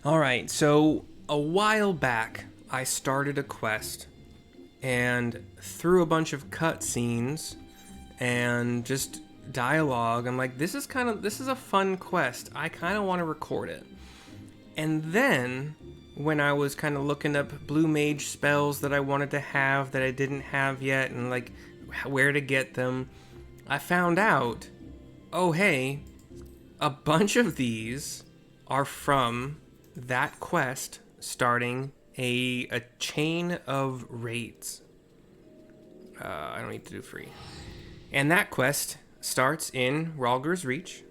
Alright, so a while back, I started a quest, and through a bunch of cutscenes and just dialogue, I'm like, this is a fun quest. I kind of want to record it. And then, when I was kind of looking up blue mage spells that I wanted to have that I didn't have yet, and like where to get them, I found out, oh hey, a bunch of these are from that quest starting a chain of raids. I don't need to do free. And that quest starts in Rhalgr's Reach.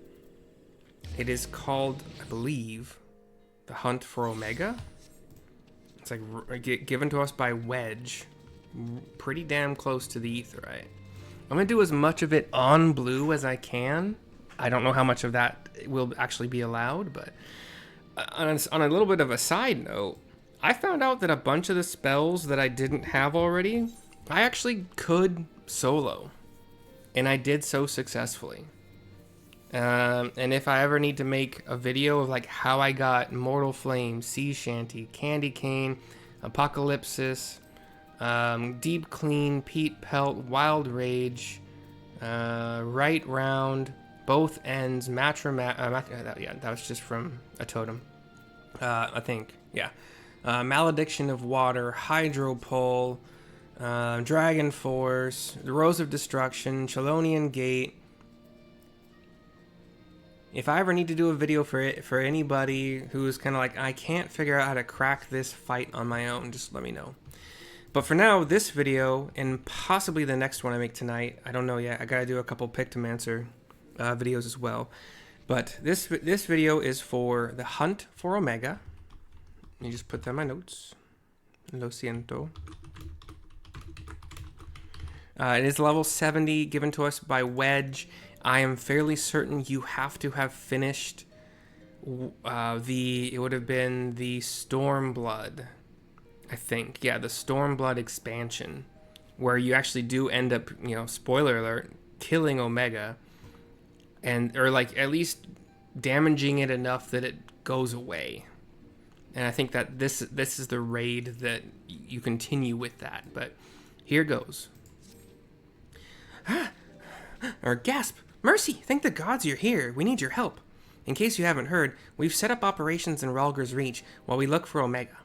It is called, I believe, The Hunt for Omega. It's like given to us by Wedge. Pretty damn close to the Aetheryte. I'm going to do as much of it on blue as I can. I don't know how much of that will actually be allowed, but on a little bit of a side note, I found out that a bunch of the spells that I didn't have already, I actually could solo. And I did so successfully. And if I ever need to make a video of like how I got Mortal Flame, Sea Shanty, Candy Cane, Apocalypsis, Deep Clean, Peat Pelt, Wild Rage, Right Round, Both Ends, that was just from a totem. I think, yeah. Malediction of Water, Hydropole, Dragon Force, the Rose of Destruction, Chelonian Gate. If I ever need to do a video for anybody who's kind of like, I can't figure out how to crack this fight on my own, just let me know. But for now, this video, and possibly the next one I make tonight, I don't know yet. I gotta do a couple Pictomancer videos as well. But this video is for the Hunt for Omega. Let me just put that in my notes. Lo siento. It is level 70, given to us by Wedge. I am fairly certain you have to have finished it would have been the Stormblood, I think. Yeah, the Stormblood expansion, where you actually do end up, spoiler alert, killing Omega, or like at least damaging it enough that it goes away. And I think that this is the raid that you continue with that. But here goes. Or gasp! Mercy! Thank the gods you're here. We need your help. In case you haven't heard, we've set up operations in Rhalgr's Reach while we look for Omega.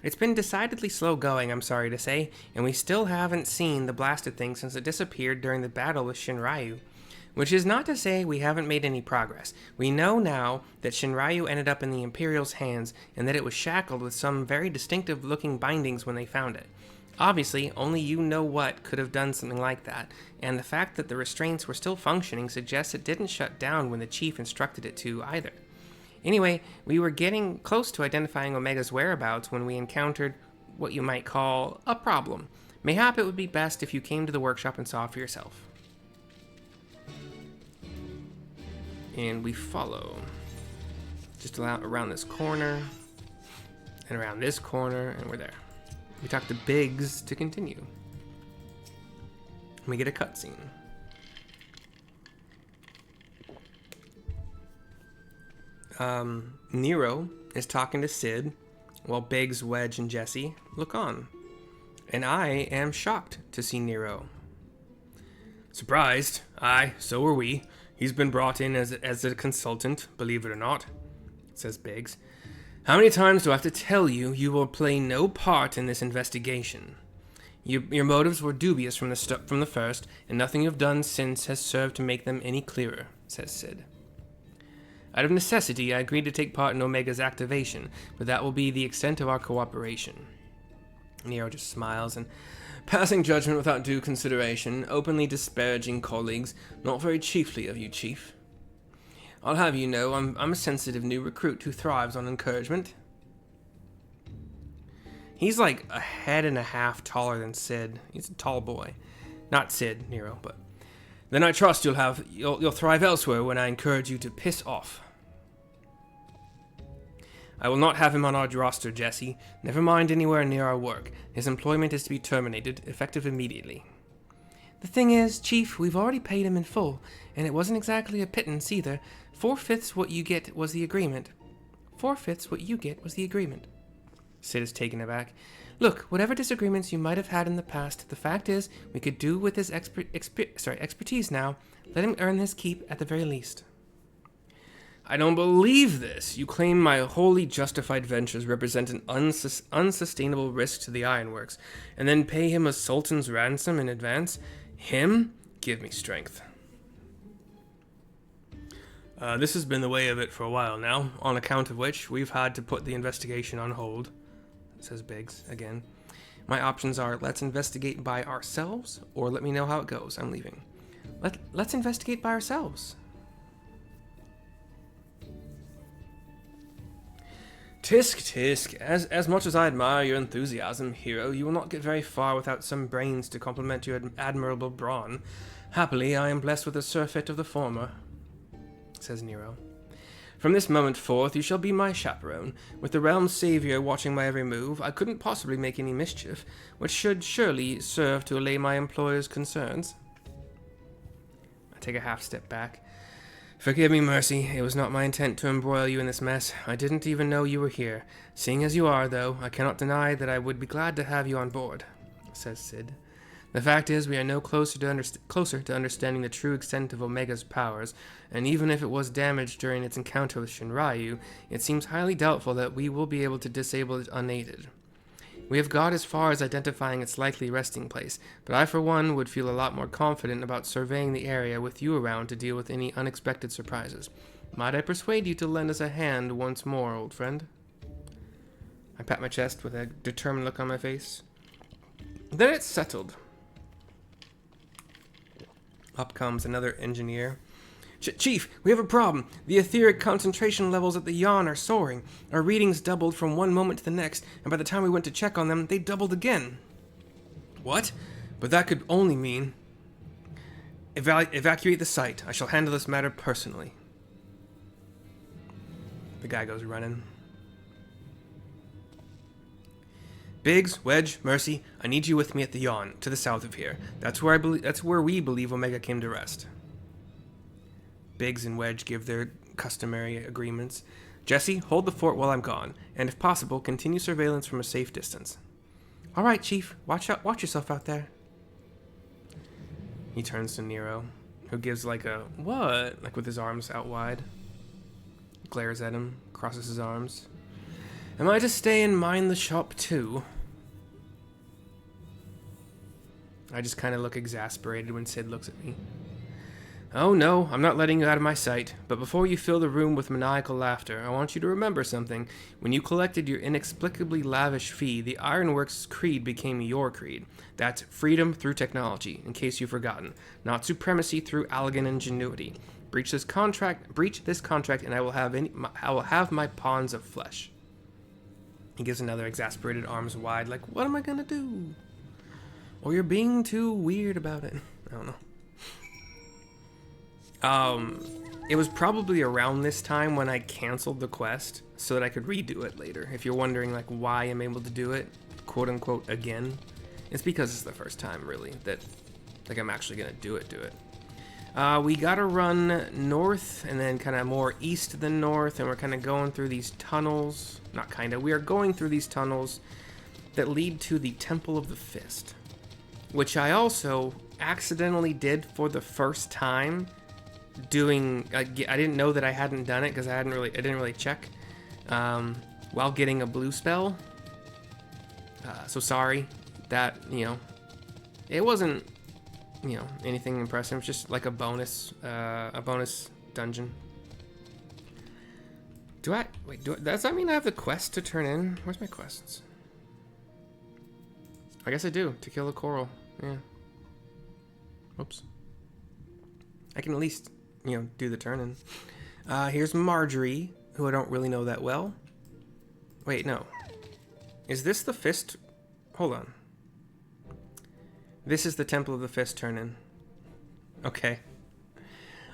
It's been decidedly slow going, I'm sorry to say, and we still haven't seen the blasted thing since it disappeared during the battle with Shinryu. Which is not to say we haven't made any progress. We know now that Shinryu ended up in the Imperial's hands and that it was shackled with some very distinctive looking bindings when they found it. Obviously, only you know what could have done something like that, and the fact that the restraints were still functioning suggests it didn't shut down when the chief instructed it to either. Anyway, we were getting close to identifying Omega's whereabouts when we encountered what you might call a problem. Mayhap it would be best if you came to the workshop and saw for yourself. And we follow. Just around this corner, and around this corner, and we're there. We talk to Biggs to continue. And we get a cutscene. Nero is talking to Sid, while Biggs, Wedge, and Jesse look on. And I am shocked to see Nero. Surprised? Aye, so are we. He's been brought in as a consultant, believe it or not, says Biggs. How many times do I have to tell you you will play no part in this investigation? Your motives were dubious from the first, and nothing you've done since has served to make them any clearer, says Sid. Out of necessity, I agreed to take part in Omega's activation, but that will be the extent of our cooperation. Nero just smiles and, passing judgment without due consideration, openly disparaging colleagues, not very chiefly of you, Chief. I'll have you know I'm a sensitive new recruit who thrives on encouragement. He's like a head and a half taller than Sid. He's a tall boy. Not Sid, Nero, but... Then I trust you'll thrive elsewhere when I encourage you to piss off. I will not have him on our roster, Jesse. Never mind anywhere near our work. His employment is to be terminated, effective immediately. The thing is, Chief, we've already paid him in full, and it wasn't exactly a pittance either. 4/5 what you get was the agreement. 4/5 what you get was the agreement. Sid is taken aback. Look, whatever disagreements you might have had in the past, the fact is, we could do with his expertise now. Let him earn his keep at the very least. I don't believe this. You claim my wholly justified ventures represent an unsustainable risk to the ironworks, and then pay him a sultan's ransom in advance? Him? Give me strength. This has been the way of it for a while now, on account of which we've had to put the investigation on hold, says Biggs again. My options are, let's investigate by ourselves, or let me know how it goes. I'm leaving. Let's investigate by ourselves. Tisk. As much as I admire your enthusiasm, hero, you will not get very far without some brains to complement your admirable brawn. Happily, I am blessed with a surfeit of the former, says Nero. From this moment forth, you shall be my chaperone. With the realm's savior watching my every move, I couldn't possibly make any mischief, which should surely serve to allay my employer's concerns. I take a half step back. Forgive me, Mercy. It was not my intent to embroil you in this mess. I didn't even know you were here. Seeing as you are, though, I cannot deny that I would be glad to have you on board, says Sid. The fact is, we are no closer to understanding the true extent of Omega's powers, and even if it was damaged during its encounter with Shinryu, it seems highly doubtful that we will be able to disable it unaided. We have got as far as identifying its likely resting place, but I for one would feel a lot more confident about surveying the area with you around to deal with any unexpected surprises. Might I persuade you to lend us a hand once more, old friend? I pat my chest with a determined look on my face. Then it's settled. Up comes another engineer. Chief, we have a problem. The etheric concentration levels at the yawn are soaring. Our readings doubled from one moment to the next, and by the time we went to check on them, they doubled again. What? But that could only mean... Evacuate the site. I shall handle this matter personally. The guy goes running. Biggs, Wedge, Mercy, I need you with me at the yawn, to the south of here. That's where we believe Omega came to rest. Biggs and Wedge give their customary agreements. Jesse, hold the fort while I'm gone, and if possible, continue surveillance from a safe distance. All right, Chief. Watch yourself out there. He turns to Nero, who gives like a, what? Like with his arms out wide. Glares at him, crosses his arms. Am I to stay and mind the shop too? I just kind of look exasperated when Sid looks at me. Oh no, I'm not letting you out of my sight, but before you fill the room with maniacal laughter, I want you to remember something. When you collected your inexplicably lavish fee, the Ironworks creed became your creed. That's freedom through technology, in case you've forgotten, not supremacy through elegant ingenuity. Breach this contract, and I will have my pawns of flesh. He gives another exasperated arms wide, like, what am I gonna do? Or you're being too weird about it. I don't know. It was probably around this time when I canceled the quest so that I could redo it later. If you're wondering like why I'm able to do it, quote unquote, again, it's because it's the first time really that like I'm actually gonna do it. We gotta run north and then kind of more east than north, and we're kind of going through these tunnels. We are going through these tunnels that lead to the Temple of the Fist, which I also accidentally did for the first time. I didn't know that I hadn't done it because I didn't really check while getting a blue spell. So sorry that it wasn't anything impressive. It's just like a bonus dungeon. Does that mean I have the quest to turn in? Where's my quests? I guess I do, to kill a Coeurl. Yeah. Oops. I can at least do the turn-in. Here's Marjorie, who I don't really know that well. Wait, no. Is this the Fist? Hold on. This is the Temple of the Fist turn-in. Okay.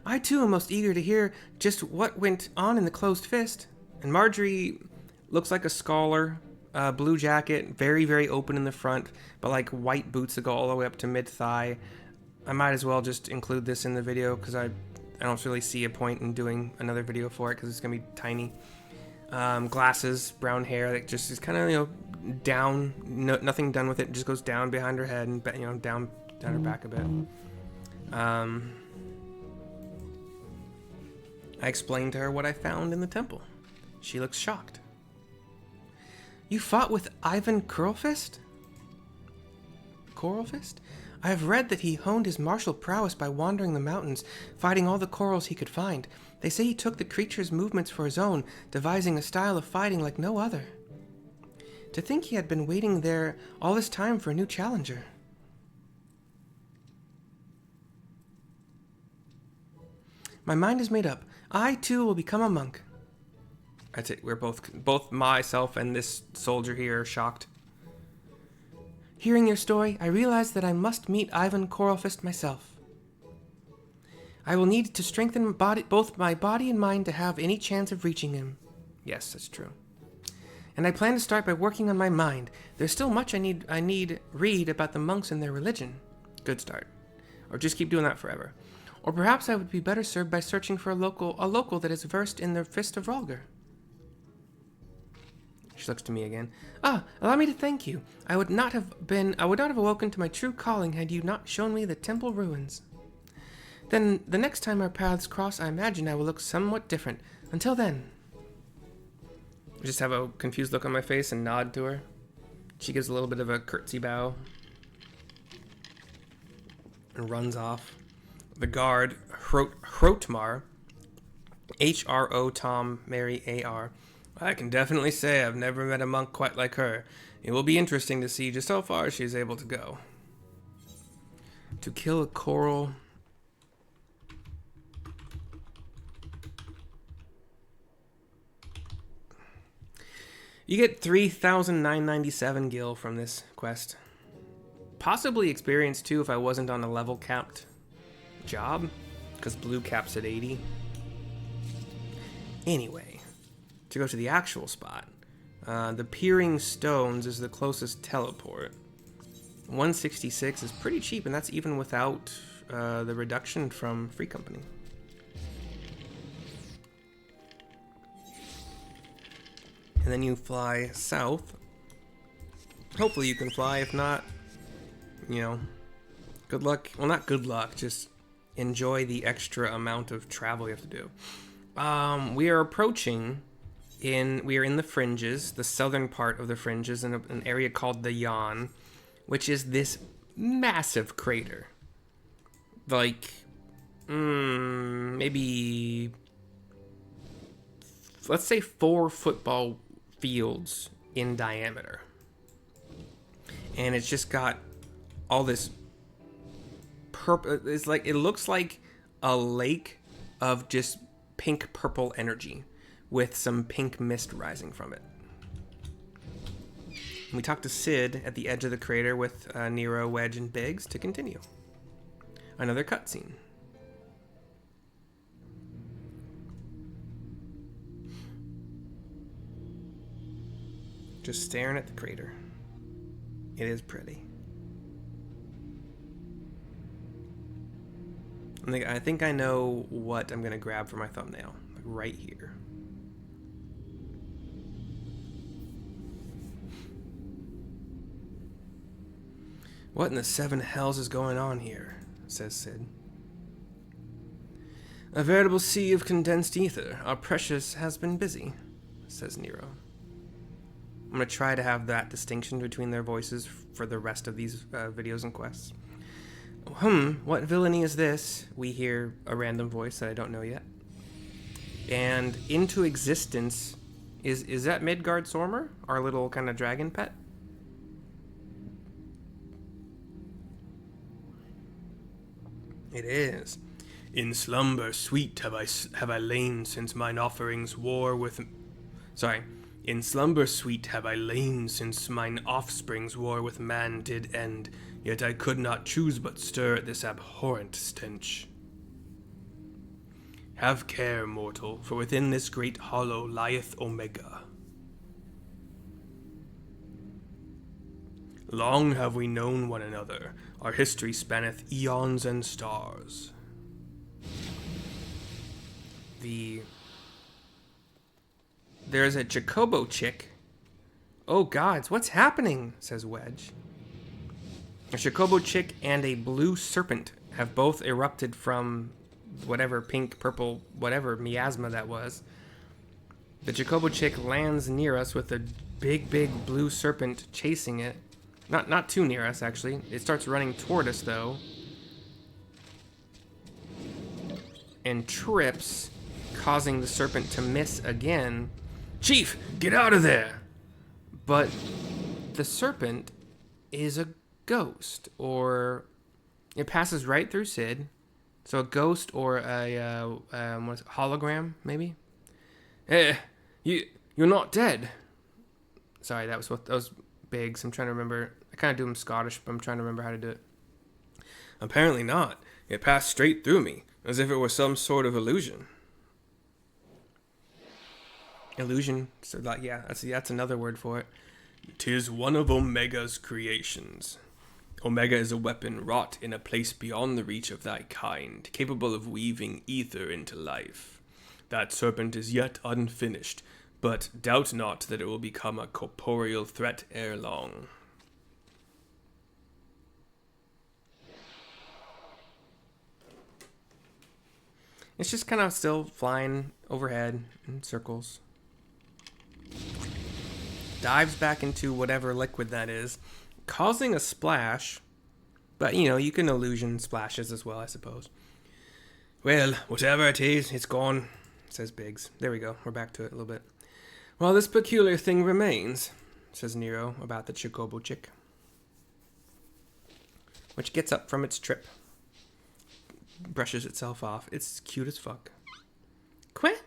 I too am most eager to hear just what went on in the closed fist. And Marjorie looks like a scholar, blue jacket, very, very open in the front, but like white boots that go all the way up to mid-thigh. I might as well just include this in the video because I don't really see a point in doing another video for it because it's going to be tiny. Glasses, brown hair that just is kind of, you know, down, nothing done with it, just goes down behind her head and, you know, down her back a bit. I explained to her what I found in the temple. She looks shocked. You fought with Ivan Coeurlfist? Coeurlfist? I have read that he honed his martial prowess by wandering the mountains, fighting all the Coeurls he could find. They say he took the creature's movements for his own, devising a style of fighting like no other. To think he had been waiting there all this time for a new challenger. My mind is made up. I, too, will become a monk. That's it. We're both myself and this soldier here are shocked. Hearing your story, I realized that I must meet Ivan Coeurlfist myself. I will need to strengthen both my body and mind to have any chance of reaching him. Yes, that's true. And I plan to start by working on my mind. There's still much I need read about the monks and their religion. Good start. Or just keep doing that forever. Or perhaps I would be better served by searching for a local that is versed in the Fist of Rhalgr. She looks to me again. Allow me to thank you. I would not have awoken to my true calling had you not shown me the temple ruins. Then, the next time our paths cross, I imagine I will look somewhat different. Until then. I just have a confused look on my face and nod to her. She gives a little bit of a curtsy bow. And runs off. The guard, Hrotmar, H-R-O Tom Mary A-R. I can definitely say I've never met a monk quite like her. It will be interesting to see just how far she is able to go. To kill a Coeurl. You get 3,997 gil from this quest. Possibly experience too if I wasn't on a level capped job, because blue caps at 80. Anyway, to go to the actual spot, the Peering Stones is the closest teleport. 166 is pretty cheap, and that's even without the reduction from Free Company. And then you fly south. Hopefully you can fly. If not, you know, good luck. Well, not good luck, just enjoy the extra amount of travel you have to do. We are approaching we are in the fringes, the southern part of the fringes, in an area called the Yawn, which is this massive crater. Like, maybe, let's say 4 football fields in diameter. And it's just got all this purple, it's like, it looks like a lake of just pink purple energy with some pink mist rising from it. We talk to Sid at the edge of the crater with Nero, Wedge, and Biggs to continue. Another cutscene. Just staring at the crater. It is pretty. I think I know what I'm going to grab for my thumbnail. Like right here. What in the 7 hells is going on here? Says Sid. A veritable sea of condensed ether. Our precious has been busy, says Nero. I'm going to try to have that distinction between their voices for the rest of these videos and quests. What villainy is this? We hear a random voice that I don't know yet. And into existence, is that Midgard Sormer? Our little kind of dragon pet? It is. In slumber sweet have I lain since mine offerings war with... In slumber sweet have I lain since mine offsprings war with man did end, yet I could not choose but stir at this abhorrent stench. Have care, mortal, for within this great hollow lieth Omega. Long have we known one another, our history spanneth eons and stars. there's a chocobo chick. Oh gods, what's happening? Says Wedge. A chocobo chick and a blue serpent have both erupted from whatever pink, purple, whatever miasma that was. The chocobo chick lands near us with a big blue serpent chasing it. Not too near us, actually. It starts running toward us, though. And trips, causing the serpent to miss again. Chief, get out of there! But the serpent is a ghost, or it passes right through Sid. So a ghost or a hologram, maybe? You're not dead. Sorry, that was Biggs. I'm trying to remember. I kind of do them Scottish, but I'm trying to remember how to do it. Apparently not. It passed straight through me, as if it were some sort of illusion. Illusion? So like, yeah, that's another word for it. 'Tis one of Omega's creations. Omega is a weapon wrought in a place beyond the reach of thy kind, capable of weaving ether into life. That serpent is yet unfinished, but doubt not that it will become a corporeal threat ere long. It's just kind of still flying overhead in circles. Dives back into whatever liquid that is, causing a splash. But, you can illusion splashes as well, I suppose. Well, whatever it is, it's gone, says Biggs. There we go. We're back to it a little bit. Well, this peculiar thing remains, says Nero about the chocobo chick, which gets up from its trip. Brushes itself off. It's cute as fuck. Quit.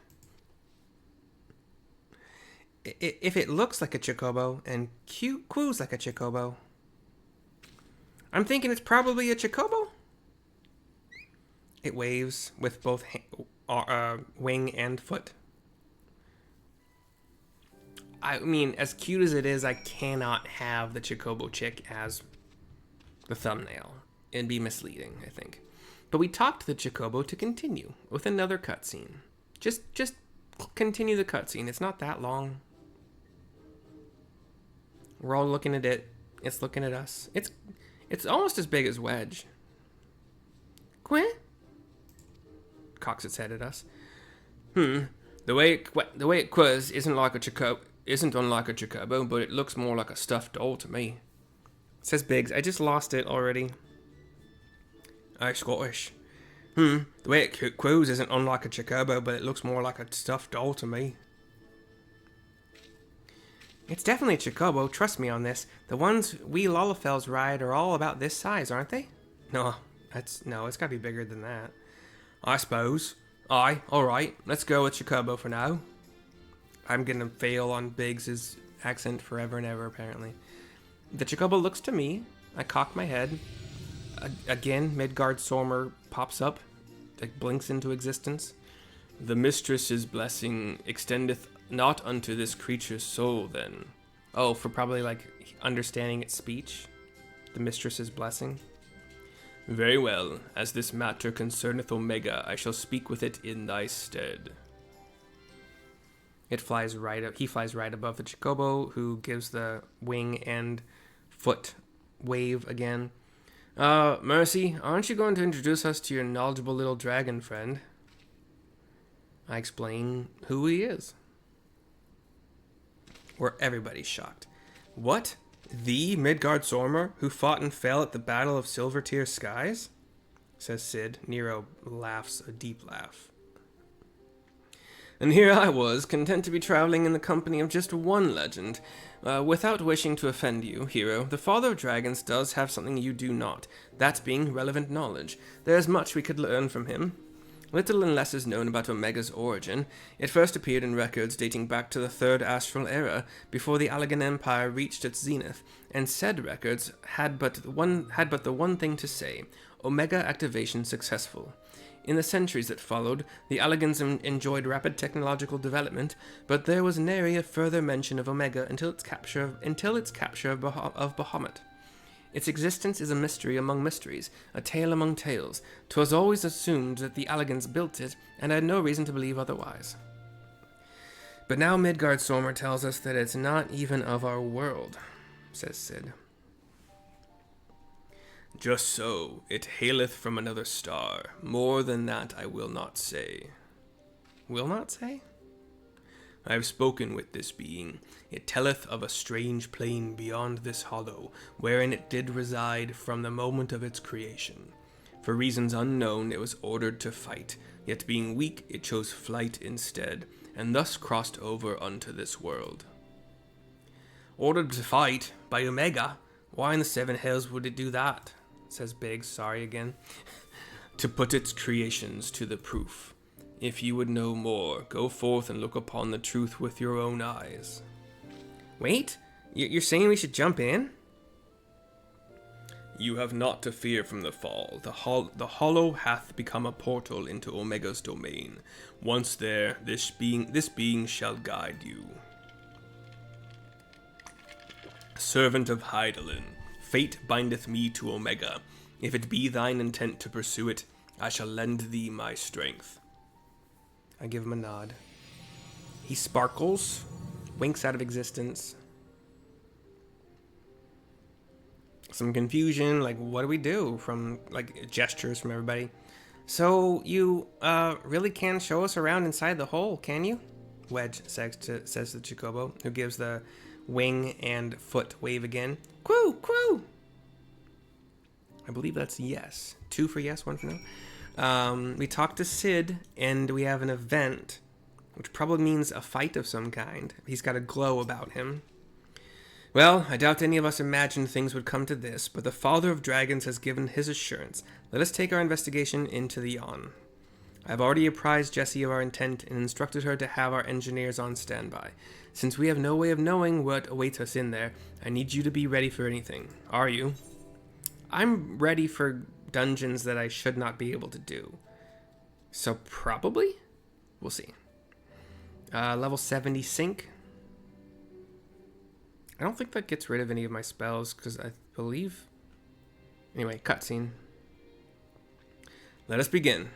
If it looks like a chocobo and coos like a chocobo, I'm thinking it's probably a chocobo. It waves with both wing and foot. I mean, as cute as it is, I cannot have the chocobo chick as the thumbnail. It'd be misleading, I think. But we talked the chocobo to continue with another cutscene. Just continue the cutscene. It's not that long. We're all looking at it. It's looking at us. It's almost as big as Wedge. Quit. Cocks its head at us. The way it quiz isn't unlike a chocobo, but it looks more like a stuffed doll to me. Says Biggs. I just lost it already. I'm Scottish. The way it quiz isn't unlike a chocobo, but it looks more like a stuffed doll to me. It's definitely a chocobo, trust me on this. The ones we Lolafels ride are all about this size, aren't they? No, it's gotta be bigger than that. I suppose. Aye, alright, let's go with chocobo for now. I'm gonna fail on Biggs' accent forever and ever, apparently. The chocobo looks to me. I cock my head. Again, Midgard Sormer pops up. It blinks into existence. The mistress's blessing extendeth not unto this creature's soul, then. Oh, for probably, understanding its speech. The mistress's blessing. Very well. As this matter concerneth Omega, I shall speak with it in thy stead. It flies right up. He flies right above the chocobo, who gives the wing and foot wave again. Mercy, aren't you going to introduce us to your knowledgeable little dragon friend? I explain who he is. Where everybody's shocked. What? The Midgard Sormer who fought and fell at the Battle of Silvertear Skies? Says Sid. Nero laughs a deep laugh. And here I was, content to be traveling in the company of just one legend. Without wishing to offend you, hero, the Father of Dragons does have something you do not, that being relevant knowledge. There's much we could learn from him. Little and less is known about Omega's origin. It first appeared in records dating back to the Third Astral Era, before the Allegan Empire reached its zenith, and said records had but the one thing to say: Omega activation successful. In the centuries that followed, the Allegans enjoyed rapid technological development, but there was nary a further mention of Omega until its capture of Bahamut. Its existence is a mystery among mysteries, a tale among tales. 'Twas always assumed that the Allegans built it, and I had no reason to believe otherwise. But now Midgard Stormer tells us that it's not even of our world, says Sid. Just so, it haileth from another star. More than that I will not say. Will not say? I have spoken with this being. It telleth of a strange plain beyond this hollow, wherein it did reside from the moment of its creation. For reasons unknown, it was ordered to fight, yet being weak, it chose flight instead, and thus crossed over unto this world. Ordered to fight? By Omega? Why in the seven hells would it do that? Says Biggs, sorry again. To put its creations to the proof. If you would know more, go forth and look upon the truth with your own eyes. Wait? You're saying we should jump in? You have not to fear from the fall. The hollow hath become a portal into Omega's domain. Once there, this being shall guide you. Servant of Hydaelyn, fate bindeth me to Omega. If it be thine intent to pursue it, I shall lend thee my strength. I give him a nod. He sparkles, winks out of existence. Some confusion, like, what do we do? From, like, gestures from everybody. So, you, really can show us around inside the hole, can you? Wedge says to the chocobo, who gives the wing and foot wave again. Quoo! Quoo! I believe that's yes. 2 for yes, 1 for no. We talked to Sid, and we have an event, which probably means a fight of some kind. He's got a glow about him. Well, I doubt any of us imagined things would come to this, but the Father of Dragons has given his assurance. Let us take our investigation into the yawn. I have already apprised Jessie of our intent and instructed her to have our engineers on standby. Since we have no way of knowing what awaits us in there, I need you to be ready for anything. Are you? I'm ready for dungeons that I should not be able to do. So probably? We'll see. Level 70 sync. I don't think that gets rid of any of my spells, because I believe... Anyway, cutscene. Let us begin.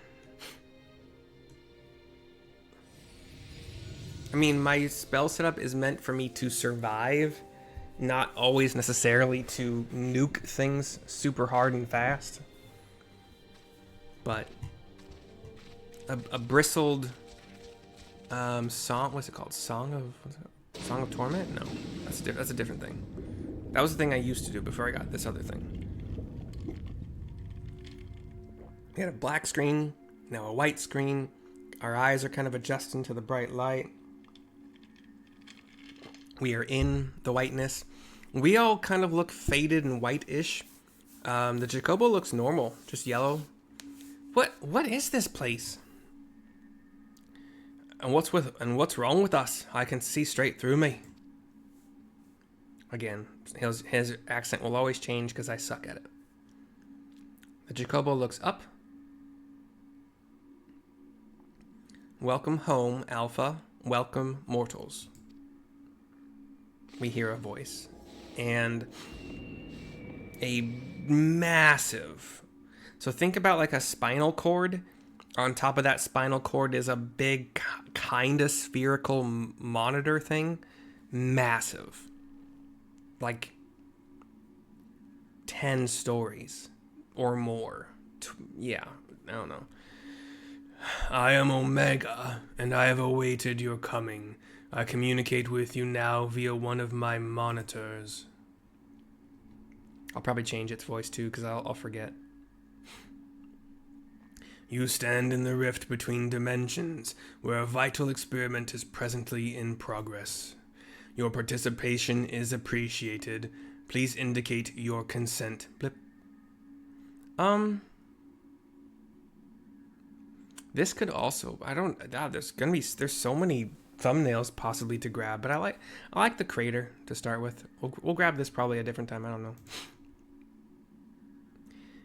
I mean, my spell setup is meant for me to survive, not always necessarily to nuke things super hard and fast. But a bristled song, what's it called? Song of Torment? No, that's a different thing. That was the thing I used to do before I got this other thing. We had a black screen, now a white screen. Our eyes are kind of adjusting to the bright light. We are in the whiteness. We all kind of look faded and white-ish. The chocobo looks normal, just yellow. What is this place? And what's wrong with us? I can see straight through me. Again, his accent will always change because I suck at it. The chocobo looks up. Welcome home, Alpha. Welcome, mortals. We hear a voice. And a massive... So think about like a spinal cord. On top of that spinal cord is a big, kind of spherical monitor thing. Massive. Like 10 stories or more. Yeah, I don't know. I am Omega, and I have awaited your coming. I communicate with you now via one of my monitors. I'll probably change its voice too, because I'll forget. You stand in the rift between dimensions, where a vital experiment is presently in progress. Your participation is appreciated. Please indicate your consent. Blip. This could also, there's so many thumbnails possibly to grab, but I like the crater to start with. We'll grab this probably a different time, I don't know.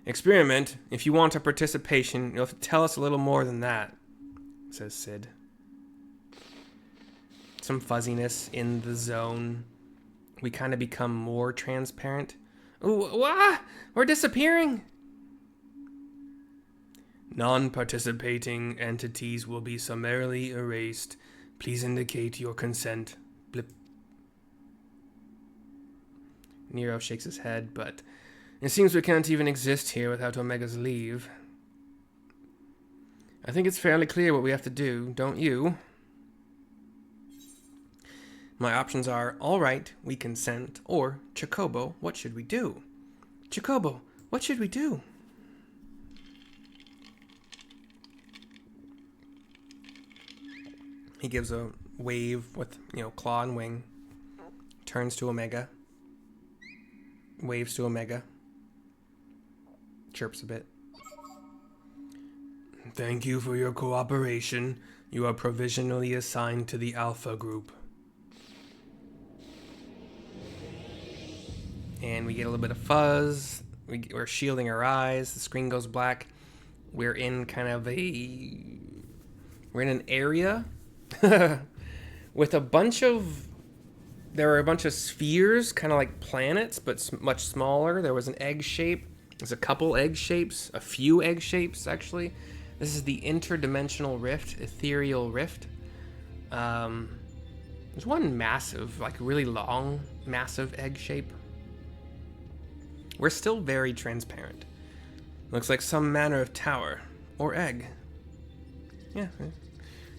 Experiment, if you want a participation, you'll have to tell us a little more than that, says Sid. Some fuzziness in the zone. We kind of become more transparent. Ooh, we're disappearing! Non-participating entities will be summarily erased. Please indicate your consent. Blip. Nero shakes his head, but it seems we can't even exist here without Omega's leave. I think it's fairly clear what we have to do, don't you? My options are, all right, we consent, or, Chocobo, what should we do? Chocobo, what should we do? He gives a wave with, claw and wing. Turns to Omega. Waves to Omega. Chirps a bit. Thank you for your cooperation. You are provisionally assigned to the Alpha group. And we get a little bit of fuzz. We're shielding our eyes. The screen goes black. We're in kind of we're in an area with a bunch of, there are a bunch of spheres, kind of like planets, but much smaller. There was an egg shape. There's a couple egg shapes, a few egg shapes, actually. This is the interdimensional rift, ethereal rift. There's one massive, like really long, massive egg shape. We're still very transparent. Looks like some manner of tower or egg. Yeah.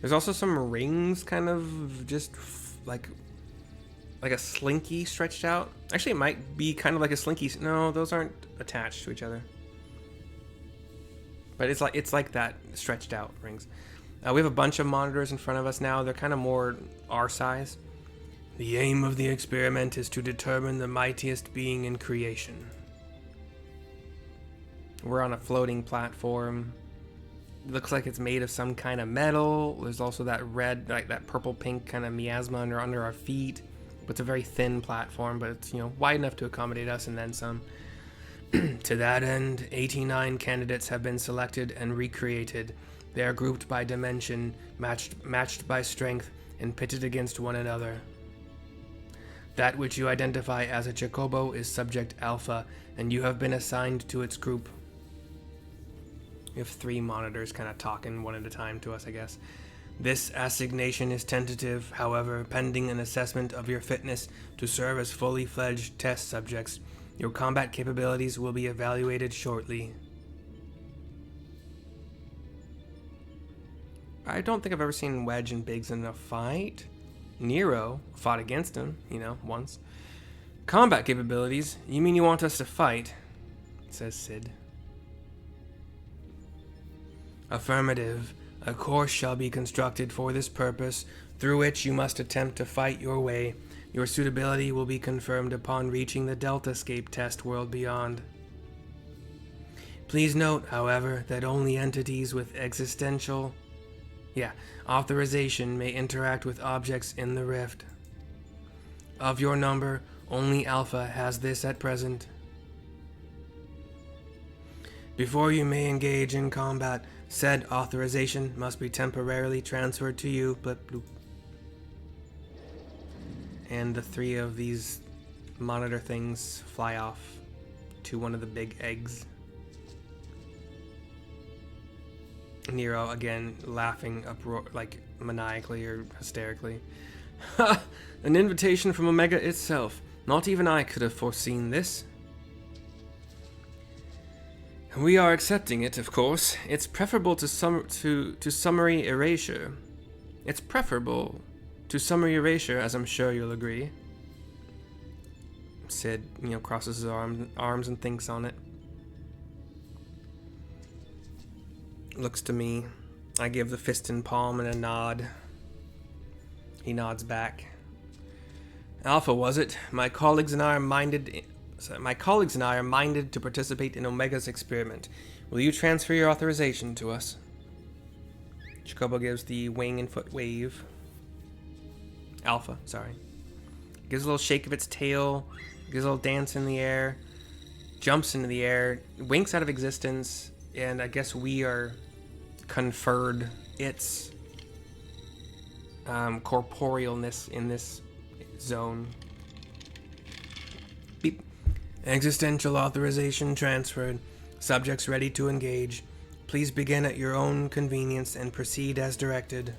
There's also some rings, kind of just like a slinky stretched out. Actually, it might be kind of like a slinky. No, those aren't attached to each other. But it's like that stretched out rings. We have a bunch of monitors in front of us now. They're kind of more our size. The aim of the experiment is to determine the mightiest being in creation. We're on a floating platform. It looks like it's made of some kind of metal. There's also that red, like that purple-pink kind of miasma under our feet. It's a very thin platform, but it's, wide enough to accommodate us and then some. To that end, 89 candidates have been selected and recreated. They are grouped by dimension, matched by strength, and pitted against one another. That which you identify as a chocobo is Subject Alpha, and you have been assigned to its group. We have 3 monitors kind of talking one at a time to us, I guess. This assignation is tentative, however, pending an assessment of your fitness to serve as fully fledged test subjects. Your combat capabilities will be evaluated shortly. I don't think I've ever seen Wedge and Biggs in a fight. Nero fought against him, once. Combat capabilities? You mean you want us to fight? Says Sid. Affirmative. A course shall be constructed for this purpose, through which you must attempt to fight your way. Your suitability will be confirmed upon reaching the Deltascape test world beyond. Please note, however, that only entities with existential authorization may interact with objects in the rift. Of your number, only Alpha has this at present. Before you may engage in combat, said authorization must be temporarily transferred to you. Blip, bloop. And the 3 of these monitor things fly off to one of the big eggs. Nero, again, laughing like maniacally or hysterically. Ha! An invitation from Omega itself. Not even I could have foreseen this. We are accepting it, of course. It's preferable to summary erasure. It's preferable to summary erasure, as I'm sure you'll agree. Sid, crosses his arms and thinks on it. Looks to me. I give the fist and palm and a nod. He nods back. Alpha, was it? My colleagues and I are minded to participate in Omega's experiment. Will you transfer your authorization to us? Chocobo gives the wing and foot wave. Alpha, sorry. Gives a little shake of its tail, gives a little dance in the air, jumps into the air, winks out of existence, and I guess we are conferred its corporealness in this zone. Beep. Existential authorization transferred. Subjects ready to engage. Please begin at your own convenience and proceed as directed.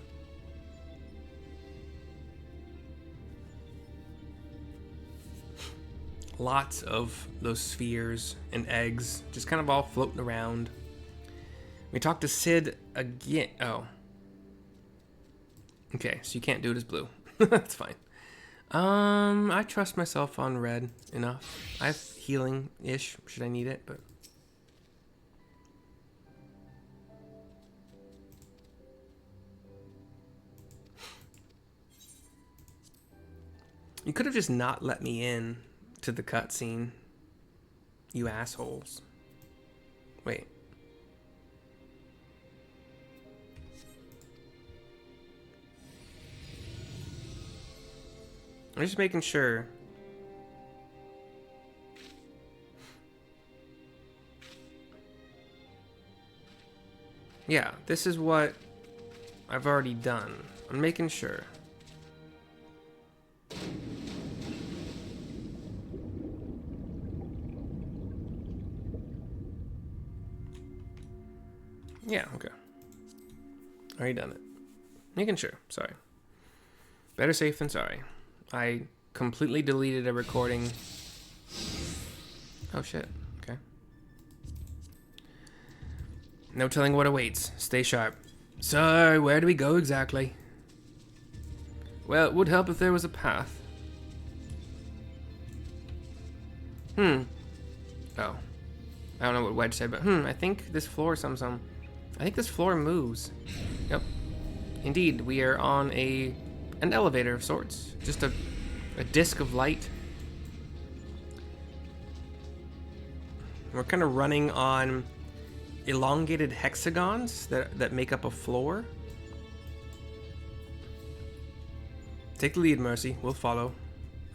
Lots of those spheres and eggs just kind of all floating around. We talked to Sid again. Oh. Okay, so you can't do it as blue. That's fine. I trust myself on red enough. I have healing-ish, should I need it, but... You could have just not let me in to the cutscene. You assholes. Wait. I'm just making sure. Yeah, this is what I've already done. I'm making sure. Yeah, okay. Already done it. Making sure. Sorry. Better safe than sorry. I completely deleted a recording. Oh shit. Okay. No telling what awaits. Stay sharp. So, where do we go exactly? Well, it would help if there was a path. Oh. I don't know what Wedge said, but I think this floor some. I think this floor moves. Yep. Indeed, we are on an elevator of sorts. Just a disc of light. We're kind of running on elongated hexagons that make up a floor. Take the lead, Mercy. We'll follow.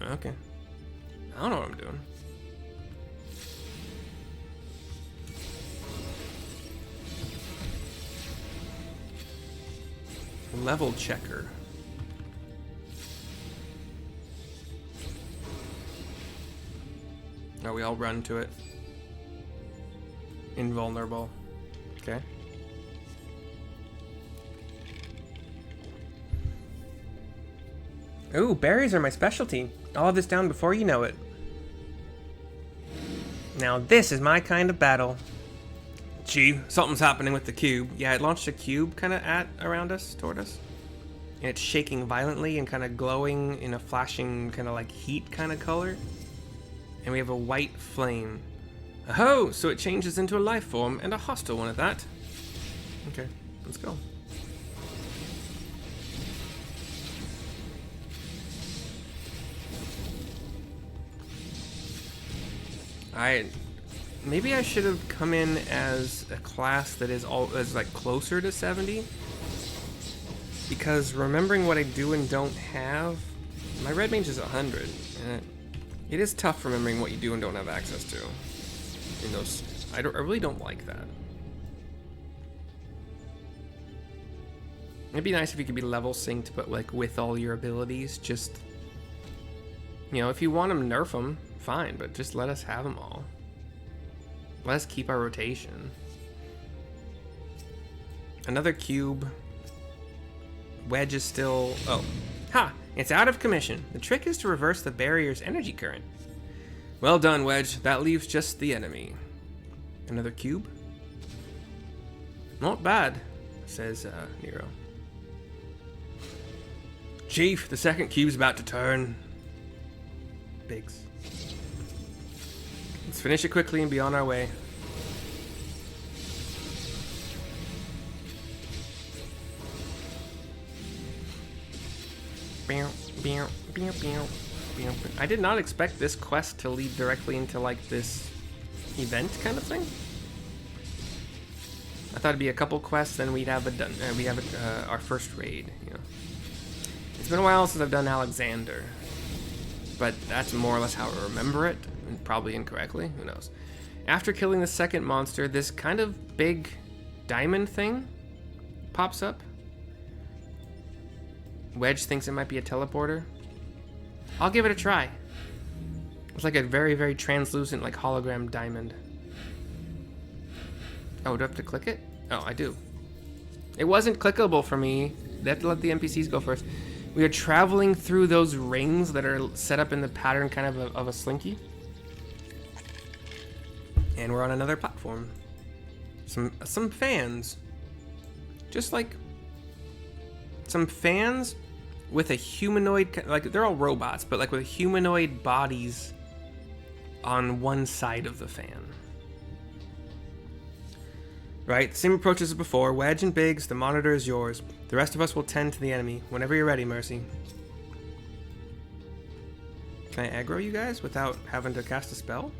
Okay. I don't know what I'm doing. Level checker. Oh, we all run to it. Invulnerable. Okay. Ooh, berries are my specialty. I'll have this down before you know it. Now this is my kind of battle. Gee, something's happening with the cube. Yeah, it launched a cube kind of around us, toward us. And it's shaking violently and kind of glowing in a flashing kind of like heat kind of color. And we have a white flame. Oh, so it changes into a life form, and a hostile one at that. Okay, let's go. Maybe I should have come in as a class that is like closer to 70. Because remembering what I do and don't have, my red mage is 100. And it is tough remembering what you do and don't have access to. In those, I really don't like that. It'd be nice if you could be level synced, but like with all your abilities. Just, you know, if you want them, nerf them, fine. But just let us have them all. Let us keep our rotation. Another cube. Wedge is still... Oh. Ha! It's out of commission. The trick is to reverse the barrier's energy current. Well done, Wedge. That leaves just the enemy. Another cube? Not bad, says Nero. Chief, the second cube's about to turn. Biggs. Let's finish it quickly and be on our way. I did not expect this quest to lead directly into like this event kind of thing. I thought it'd be a couple quests, then we'd have our first raid. You know, it's been a while since I've done Alexander, but that's more or less how I remember it, and probably incorrectly. Who knows? After killing the second monster, this kind of big diamond thing pops up. Wedge thinks it might be a teleporter. I'll give it a try. It's like a very, very translucent, like hologram diamond. Oh, do I have to click it? Oh, I do. It wasn't clickable for me. They have to let the NPCs go first. We are traveling through those rings that are set up in the pattern kind of a slinky. And we're on another platform. Some fans. Just like some fans with a humanoid, like they're all robots, but like with humanoid bodies on one side of the fan. Right, same approaches as before. Wedge and Biggs, the monitor is yours. The rest of us will tend to the enemy. Whenever you're ready, Mercy. Can I aggro you guys without having to cast a spell?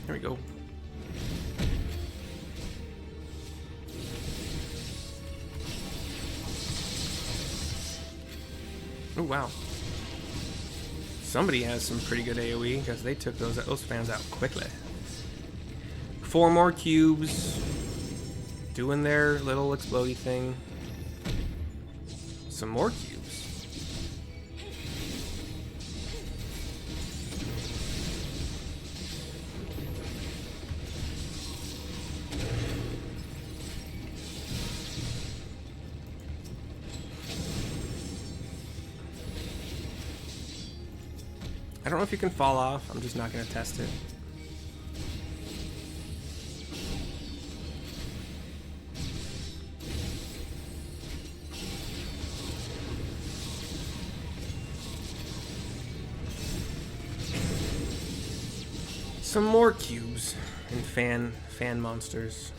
There we go. Oh, wow. Somebody has some pretty good AoE because they took those fans out quickly. 4 more cubes. Doing their little explodey thing. Some more cubes. I don't know if you can fall off. I'm just not going to test it. Some more cubes and fan monsters.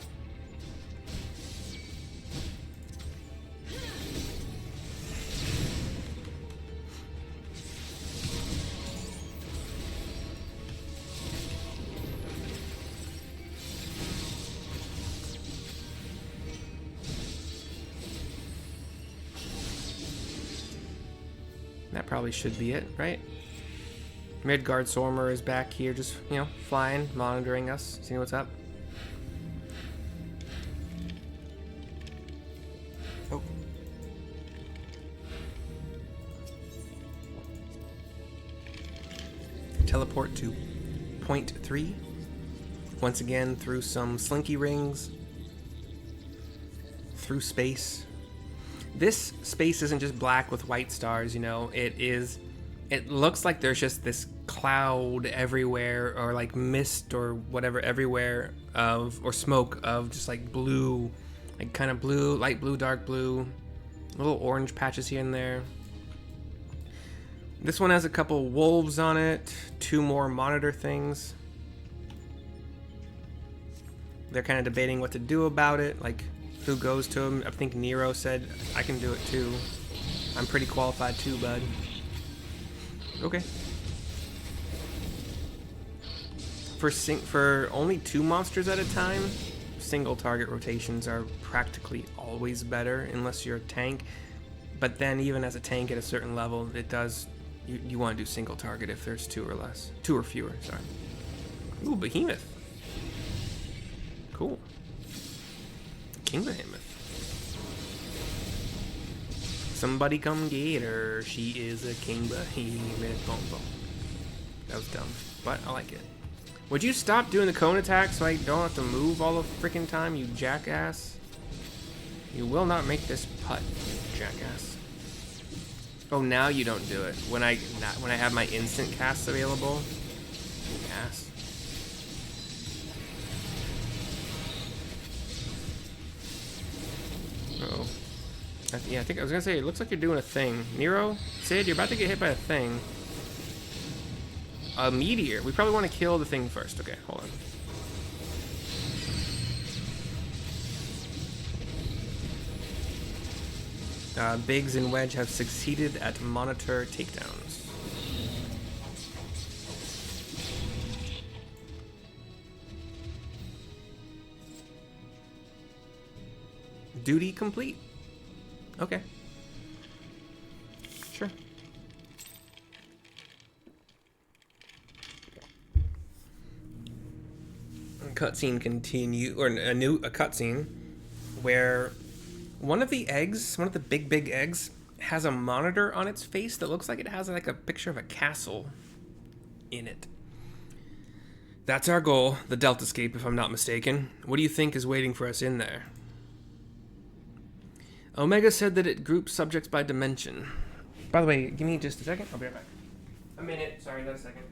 That probably should be it, right? Midgard Sormer is back here, just, you know, flying, monitoring us, seeing what's up. Oh. Teleport to point 3. Once again, through some slinky rings. Through space. This space isn't just black with white stars, you know, it looks like there's just this cloud everywhere, or like mist or whatever everywhere or smoke of just like blue, like kind of blue, light blue, dark blue, little orange patches here and there. This one has a couple wolves on it, 2 more monitor things. They're kind of debating what to do about it, like who goes to him. I think Nero said, I can do it too. I'm pretty qualified too, bud. Okay. For only 2 monsters at a time, single target rotations are practically always better unless you're a tank. But then even as a tank at a certain level, it does, you want to do single target if there's 2 or less. 2 or fewer, sorry. Ooh, Behemoth. Cool. King Behemoth. Somebody come get her. She is a king behemoth. Boom, boom. That was dumb, but I like it. Would you stop doing the cone attack so I don't have to move all the freaking time, you jackass? You will not make this putt, jackass. Oh, now you don't do it when I have my instant casts available. You ass. Uh-oh. Yeah, I think I was gonna say, it looks like you're doing a thing. Nero, Sid, you're about to get hit by a thing. A meteor. We probably want to kill the thing first. Okay, hold on. Biggs and Wedge have succeeded at monitor takedowns. Duty complete. Okay. Sure. Cutscene continue, or a cutscene where one of the eggs, one of the big eggs, has a monitor on its face that looks like it has like a picture of a castle in it. That's our goal, the Deltascape, if I'm not mistaken. What do you think is waiting for us in there? Omega said that it groups subjects by dimension. By the way, give me just a second. I'll be right back. A minute. Sorry, not a second.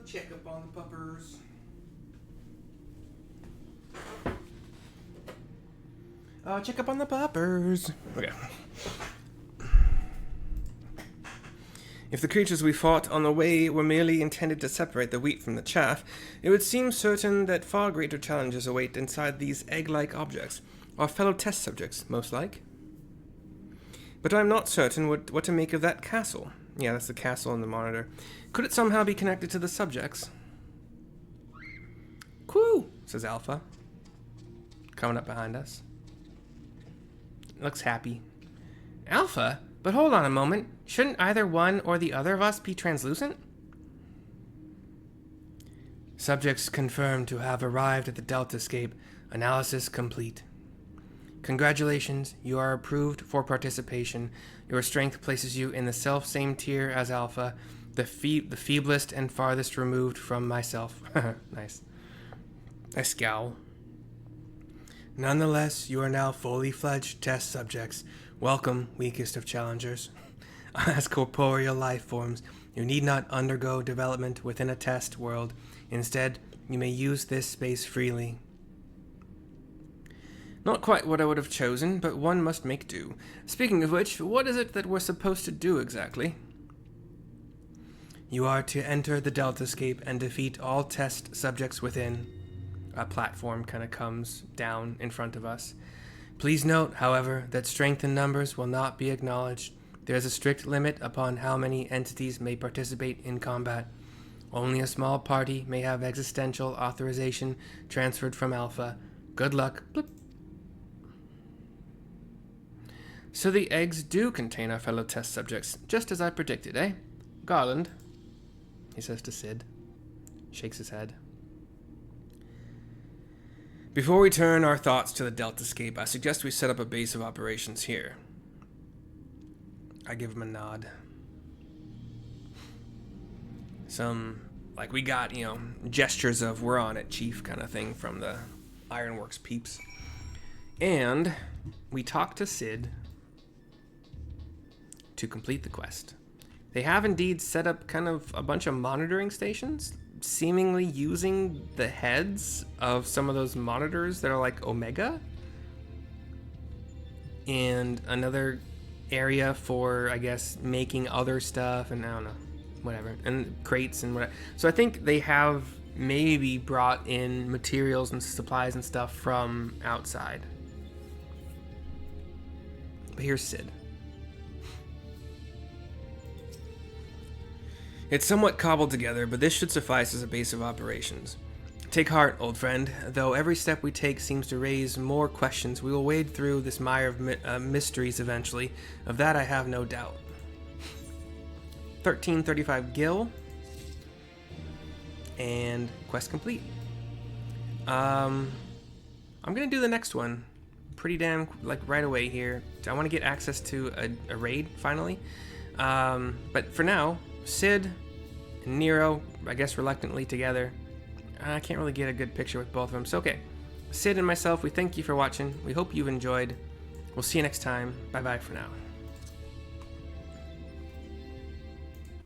check up on the puppers. Check up on the puppers. Okay. If the creatures we fought on the way were merely intended to separate the wheat from the chaff, it would seem certain that far greater challenges await inside these egg-like objects, our fellow test subjects, most like. But I'm not certain what to make of that castle. Yeah, that's the castle on the monitor. Could it somehow be connected to the subjects? Quoo, says Alpha, coming up behind us. Looks happy. Alpha? But hold on a moment. Shouldn't either one or the other of us be translucent? Subjects confirmed to have arrived at the Deltascape. Analysis complete. Congratulations, you are approved for participation. Your strength places you in the self-same tier as Alpha, the feeblest and farthest removed from myself. Nice. I scowl. Nonetheless, you are now fully fledged test subjects. Welcome, weakest of challengers. As corporeal life forms, you need not undergo development within a test world. Instead, you may use this space freely. Not quite what I would have chosen, but one must make do. Speaking of which, what is it that we're supposed to do exactly? You are to enter the Deltascape and defeat all test subjects within. A platform kind of comes down in front of us. Please note, however, that strength in numbers will not be acknowledged. There is a strict limit upon how many entities may participate in combat. Only a small party may have existential authorization transferred from Alpha. Good luck. Bloop. So the eggs do contain our fellow test subjects, just as I predicted, eh? Garland, he says to Sid. Shakes his head. Before we turn our thoughts to the Deltascape, I suggest we set up a base of operations here. I give him a nod. We got, gestures of we're on it, chief, kind of thing from the Ironworks peeps. And we talk to Sid to complete the quest. They have indeed set up kind of a bunch of monitoring stations, seemingly using the heads of some of those monitors that are like Omega. And another area for, I guess, making other stuff, and I don't know, whatever, and crates and whatever. So I think they have maybe brought in materials and supplies and stuff from outside. But here's Sid. It's somewhat cobbled together, but this should suffice as a base of operations. Take heart, old friend. Though every step we take seems to raise more questions, we will wade through this mire of mysteries eventually. Of that I have no doubt. 1335 gil. And quest complete. I'm going to do the next one pretty damn, right away here. I want to get access to a raid, finally. But for now, Sid and Nero, I guess reluctantly together. I can't really get a good picture with both of them, so okay. Sid and myself, we thank you for watching. We hope you've enjoyed. We'll see you next time. Bye-bye for now.